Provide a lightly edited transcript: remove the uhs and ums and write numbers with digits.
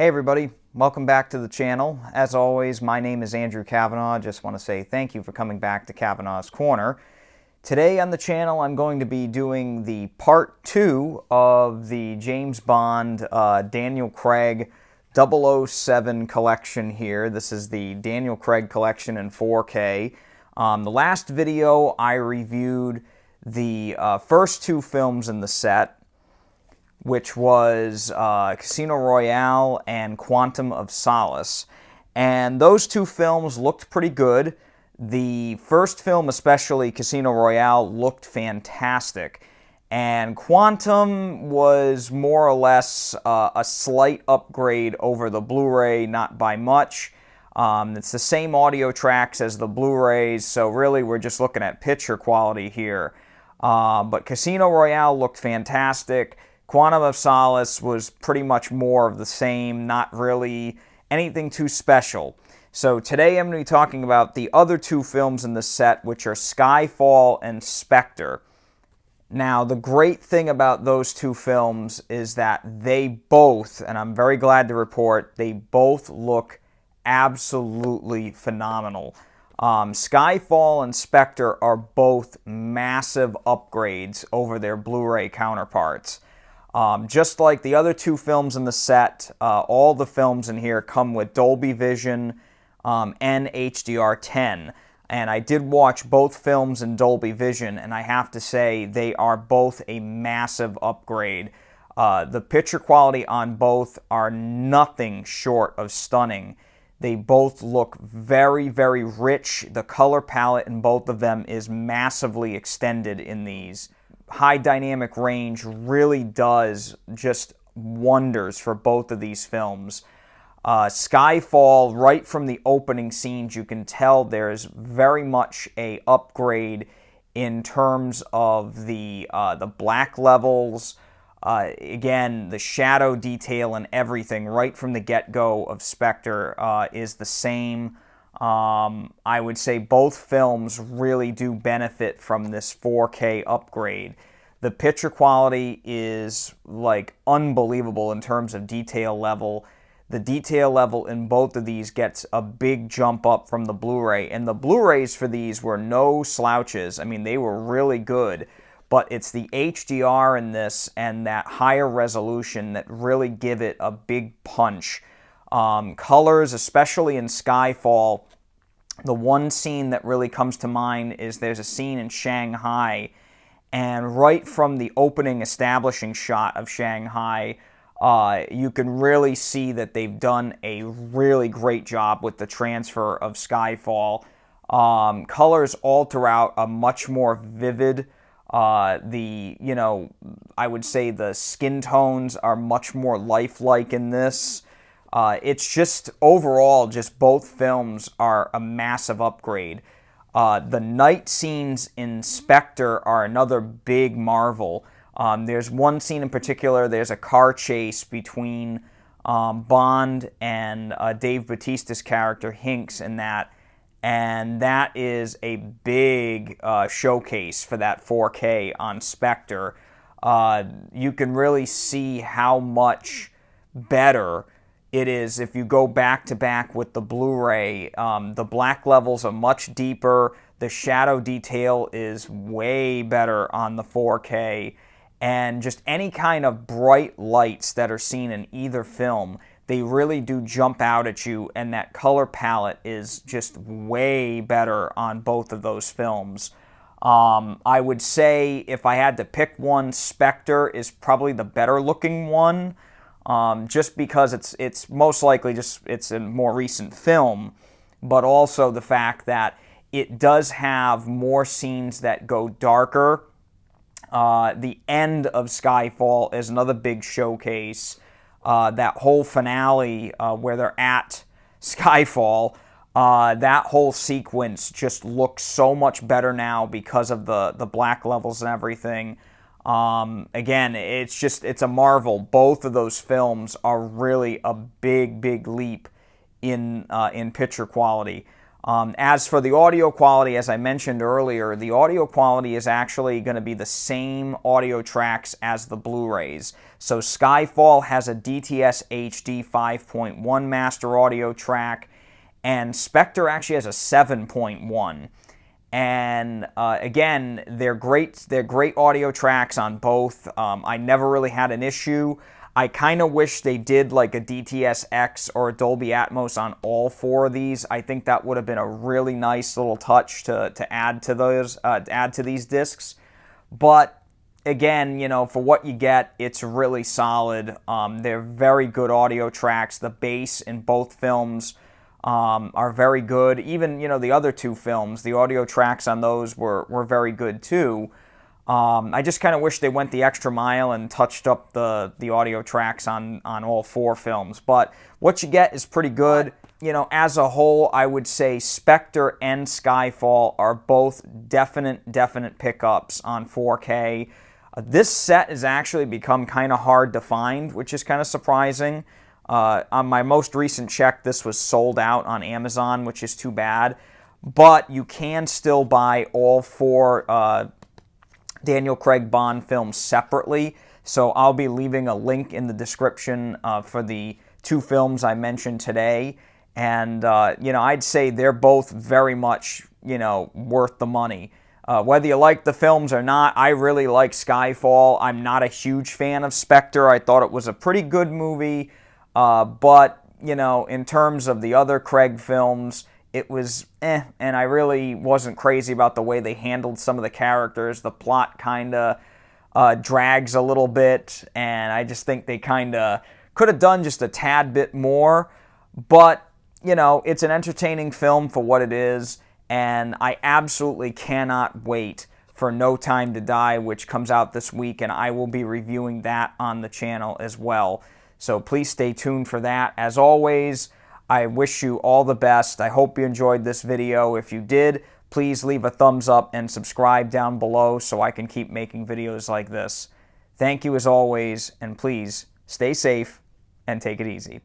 Hey everybody, welcome back to the channel. As always, my name is Andrew Cavanaugh. Just want to say thank you for coming back to Cavanaugh's Corner. Today on the channel, I'm going to be doing the part 2 of the James Bond Daniel Craig 007 collection here. This is the Daniel Craig collection in 4K. The last video, I reviewed the first two films in the set, which was Casino Royale and Quantum of Solace. And those two films looked pretty good. The first film, especially Casino Royale, looked fantastic. And Quantum was more or less a slight upgrade over the Blu-ray, not by much. It's the same audio tracks as the Blu-rays, so really we're just looking at picture quality here. But Casino Royale looked fantastic. Quantum of Solace was pretty much more of the same, not really anything too special. So today I'm going to be talking about the other two films in the set, which are Skyfall and Spectre. Now, the great thing about those two films is that they both, and I'm very glad to report, they both look absolutely phenomenal. Skyfall and Spectre are both massive upgrades over their Blu-ray counterparts. Just like the other two films in the set, all the films in here come with Dolby Vision and HDR10. And I did watch both films in Dolby Vision, and I have to say they are both a massive upgrade. The picture quality on both are nothing short of stunning. They both look very, very rich. The color palette in both of them is massively extended in these. High dynamic range really does just wonders for both of these films. Skyfall, right from the opening scenes, you can tell there's very much a upgrade in terms of the black levels. Again, the shadow detail and everything right from the get-go of Spectre is the same. I would say both films really do benefit from this 4K upgrade. The picture quality is like unbelievable in terms of detail level. The detail level in both of these gets a big jump up from the Blu-ray, and the Blu-rays for these were no slouches. I mean, they were really good, but it's the HDR in this and that higher resolution that really give it a big punch. Colors, especially in Skyfall, the one scene that really comes to mind is there's a scene in Shanghai, and right from the opening establishing shot of Shanghai, you can really see that they've done a really great job with the transfer of Skyfall. Colors all throughout are much more vivid. I would say the skin tones are much more lifelike in this. It's just, overall, just both films are a massive upgrade. The night scenes in Spectre are another big marvel. There's one scene in particular, there's a car chase between Bond and Dave Bautista's character, Hinks, in that. And that is a big showcase for that 4K on Spectre. You can really see how much better it is if you go back to back with the Blu-ray. The black levels are much deeper. The shadow detail is way better on the 4K. And just any kind of bright lights that are seen in either film, they really do jump out at you, and that color palette is just way better on both of those films. I would say if I had to pick one, Spectre is probably the better looking one. Just because it's most likely it's a more recent film, but also the fact that it does have more scenes that go darker. The end of Skyfall is another big showcase. That whole finale where they're at Skyfall, that whole sequence just looks so much better now because of the black levels and everything. Again, it's a marvel. Both of those films are really a big, big leap in picture quality. As for the audio quality, as I mentioned earlier, the audio quality is actually going to be the same audio tracks as the Blu-rays. So Skyfall has a DTS HD 5.1 master audio track, and Spectre actually has a 7.1. And again, they're great audio tracks on both. I never really had an issue. I kind of wish they did like a DTS-X or a Dolby Atmos on all four of these. I think that would have been a really nice little touch to add to those, add to these discs. But again, you know, for what you get, it's really solid. They're very good audio tracks. The bass in both films are very good. Even, you know, the other two films, the audio tracks on those were very good too. I just kind of wish they went the extra mile and touched up the audio tracks on all four films. But what you get is pretty good. You know, as a whole, I would say Spectre and Skyfall are both definite pickups on 4K. This set has actually become kind of hard to find, which is kind of surprising. On my most recent check, this was sold out on Amazon, which is too bad. But you can still buy all four Daniel Craig Bond films separately. So I'll be leaving a link in the description for the two films I mentioned today. And, you know, I'd say they're both very much, you know, worth the money. Whether you like the films or not, I really like Skyfall. I'm not a huge fan of Spectre. I thought it was a pretty good movie. But, you know, in terms of the other Craig films, it was and I really wasn't crazy about the way they handled some of the characters. The plot kind of drags a little bit, and I just think they kind of could have done just a tad bit more. But, you know, it's an entertaining film for what it is, and I absolutely cannot wait for No Time to Die, which comes out this week, and I will be reviewing that on the channel as well. So please stay tuned for that. As always, I wish you all the best. I hope you enjoyed this video. If you did, please leave a thumbs up and subscribe down below so I can keep making videos like this. Thank you as always, and please stay safe and take it easy.